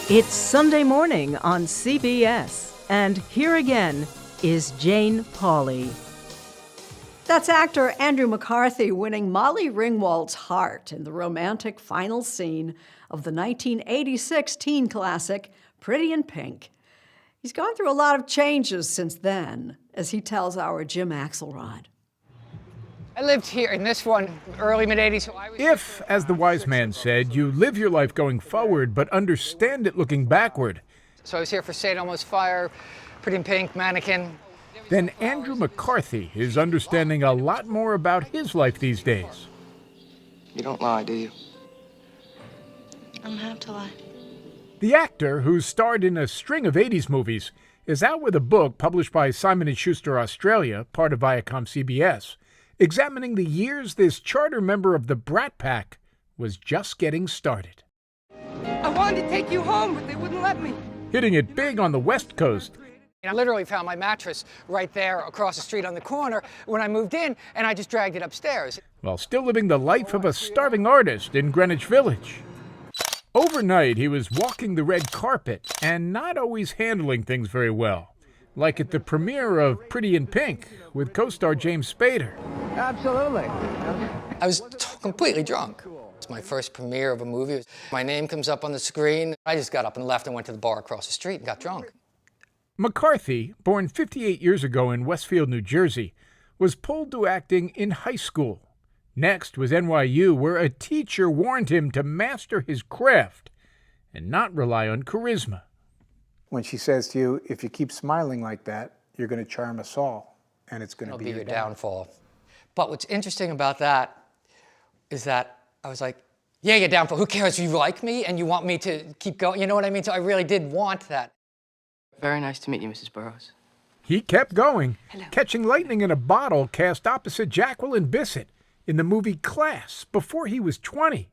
It's Sunday morning on CBS, and here again is Jane Pauley. That's actor Andrew McCarthy winning Molly Ringwald's heart in the romantic final scene of the 1986 teen classic, Pretty in Pink. He's gone through a lot of changes since then, as he tells our Jim Axelrod. I lived here in this one, early mid-'80s. So If, as the wise man said, you live your life going forward but understand it looking backward, I was here for St. Elmo's Fire, Pretty in Pink, Mannequin. then Andrew McCarthy is understanding a lot more about his life these days. You don't lie, do you? I don't have to lie. The actor, who starred in a string of 80s movies, is out with a book published by Simon & Schuster Australia, part of Viacom CBS, examining the years this charter member of the Brat Pack was just getting started. I wanted to take you home, but they wouldn't let me. Hitting it big on the West Coast, I literally found my mattress right there across the street on the corner when I moved in, and I just dragged it upstairs. while still living the life of a starving artist in Greenwich Village. Overnight, he was walking the red carpet and not always handling things very well, like at the premiere of Pretty in Pink with co-star James Spader. Absolutely. I was completely drunk. It's my first premiere of a movie. My name comes up on the screen. I just got up and left and went to the bar across the street and got drunk. McCarthy, born 58 years ago in Westfield, New Jersey, was pulled to acting in high school. Next was NYU, where a teacher warned him to master his craft and not rely on charisma. When she says to you, if you keep smiling like that, you're going to charm us all, and it's going to It'll be be your your downfall. But what's interesting about that is that I was like, yeah, your downfall. Who cares? You like me and you want me to keep going. You know what I mean? So I really did want that. Very nice to meet you, Mrs. Burroughs. He kept going, catching lightning in a bottle cast opposite Jacqueline Bisset in the movie Class before he was 20.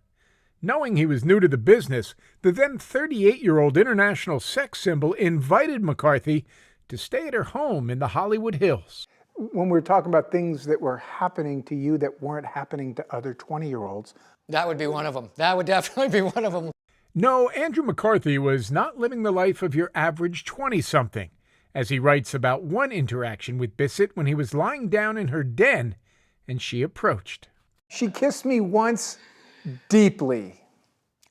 Knowing he was new to the business, the then 38-year-old international sex symbol invited McCarthy to stay at her home in the Hollywood Hills. When we're talking about things that were happening to you that weren't happening to other 20-year-olds. That would be one of them. That would definitely be one of them. No, Andrew McCarthy was not living the life of your average 20-something, as he writes about one interaction with Bisset when he was lying down in her den and she approached. She kissed me once deeply.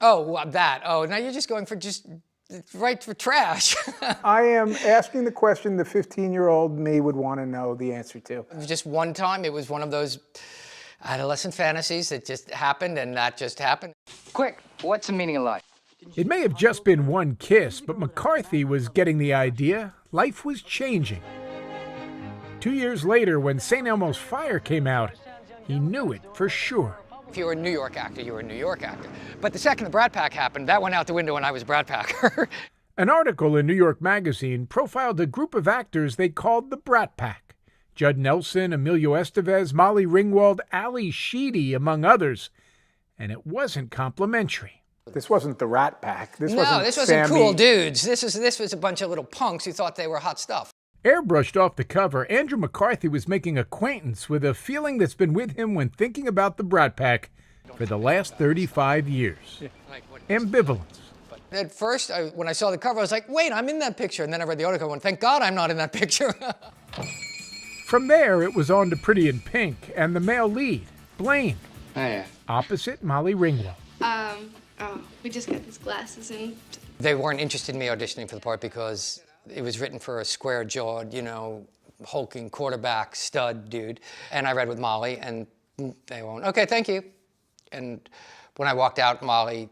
Oh, that. Oh, now you're just going for right for trash. I am asking the question the 15-year-old me would want to know the answer to. Just one time, it was one of those adolescent fantasies that just happened, and that just happened. Quick, what's the meaning of life? It may have just been one kiss, but McCarthy was getting the idea. Life was changing. 2 years later, when St. Elmo's Fire came out, he knew it for sure. If you were a New York actor, you were a New York actor. But the second the Brat Pack happened, that went out the window when I was a Brat Packer. An article in New York Magazine profiled a group of actors they called the Brat Pack. Judd Nelson, Emilio Estevez, Molly Ringwald, Ali Sheedy, among others. And it wasn't complimentary. This wasn't the Rat Pack. This No, wasn't this wasn't Sammy. cool dudes. This was a bunch of little punks who thought they were hot stuff. Airbrushed off the cover, Andrew McCarthy was making acquaintance with a feeling that's been with him when thinking about the Brat Pack for the last 35 years. Ambivalence. At first, when I saw the cover, I was like, wait, I'm in that picture. And then I read the article and went, thank God I'm not in that picture. From there, it was on to Pretty in Pink and the male lead, Blaine, opposite Molly Ringwald. We just got these glasses and... They weren't interested in me auditioning for the part because it was written for a square-jawed, hulking quarterback stud dude. And I read with Molly, and they went, okay, thank you. And when I walked out, Molly,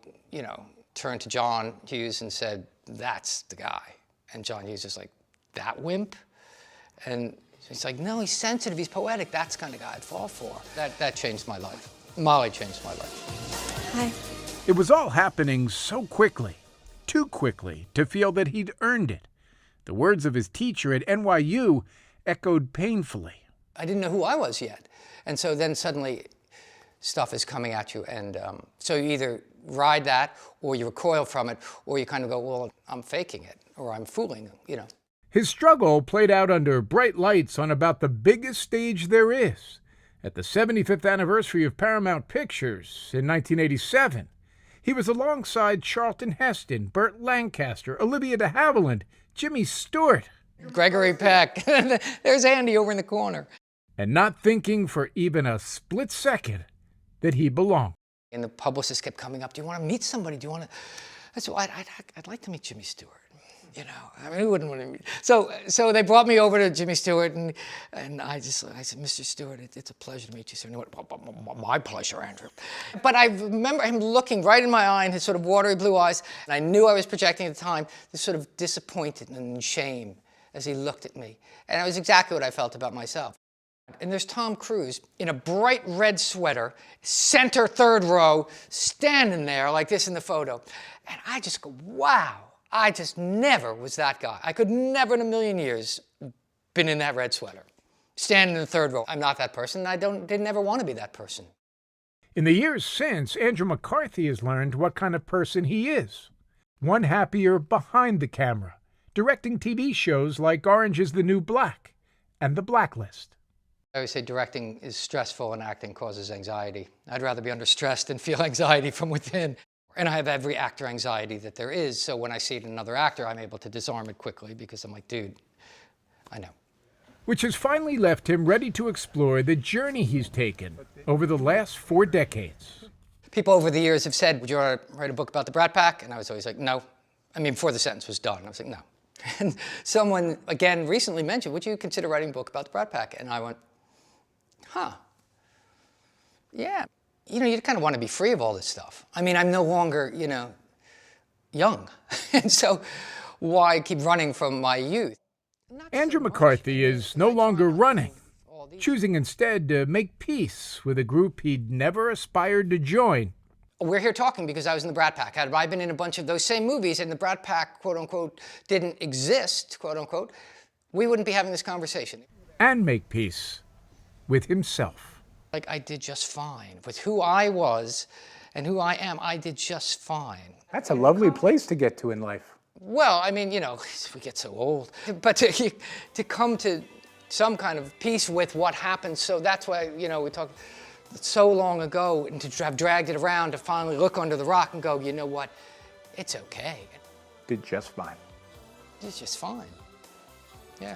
turned to John Hughes and said, that's the guy. And John Hughes is like, that wimp? And he's like, no, he's sensitive, he's poetic. That's the kind of guy I'd fall for. That changed my life. Molly changed my life. Hi. It was all happening so quickly, too quickly, to feel that he'd earned it. The words of his teacher at NYU echoed painfully. I didn't know who I was yet. And so then suddenly stuff is coming at you. And so you either ride that or you recoil from it, or you kind of go, well, I'm faking it, or I'm fooling, His struggle played out under bright lights on about the biggest stage there is. At the 75th anniversary of Paramount Pictures in 1987, He was alongside Charlton Heston, Burt Lancaster, Olivia de Havilland, Jimmy Stewart. Gregory Peck. There's Andy over in the corner. And not thinking for even a split second that he belonged. And the publicist kept coming up, do you want to meet somebody? Do you want to? I said, well, I'd like to meet Jimmy Stewart. You know, I mean, who wouldn't want to meet? So they brought me over to Jimmy Stewart, and I said, Mr. Stewart, it's a pleasure to meet you, sir. And he went, well, my pleasure, Andrew. But I remember him looking right in my eye, and his sort of watery blue eyes, and I knew I was projecting at the time, this sort of disappointed and shame as he looked at me. And it was exactly what I felt about myself. And there's Tom Cruise in a bright red sweater, center third row, standing there like this in the photo. And I just go, wow. I just never was that guy. I could never in a million years been in that red sweater, standing in the third row. I'm not that person. I didn't ever want to be that person. In the years since, Andrew McCarthy has learned what kind of person he is. One happier behind the camera, directing TV shows like Orange is the New Black and The Blacklist. I always say directing is stressful and acting causes anxiety. I'd rather be under stress than feel anxiety from within. And I have every actor anxiety that there is, so when I see it in another actor, I'm able to disarm it quickly because I'm like, dude, I know. Which has finally left him ready to explore the journey he's taken over the last 4 decades. People over the years have said, would you want to write a book about the Brat Pack? And I was always like, no. I mean, before the sentence was done, I was like, no. And someone, again, recently mentioned, would you consider writing a book about the Brat Pack? And I went, huh, yeah. You know, you kind of want to be free of all this stuff. I mean, I'm no longer, you know, young. And so why keep running from my youth? Andrew McCarthy is no longer running, choosing instead to make peace with a group he'd never aspired to join. We're here talking because I was in the Brat Pack. Had I been in a bunch of those same movies and the Brat Pack, quote unquote, didn't exist, quote unquote, we wouldn't be having this conversation. And make peace with himself. Like, I did just fine. With who I was and who I am, I did just fine. That's a lovely place to get to in life. Well, I mean, you know, we get so old. But to come to some kind of peace with what happened, so that's why, you know, we talked so long ago, and to have dragged it around, to finally look under the rock and go, you know what, it's okay. Did just fine. It's just fine. Yeah.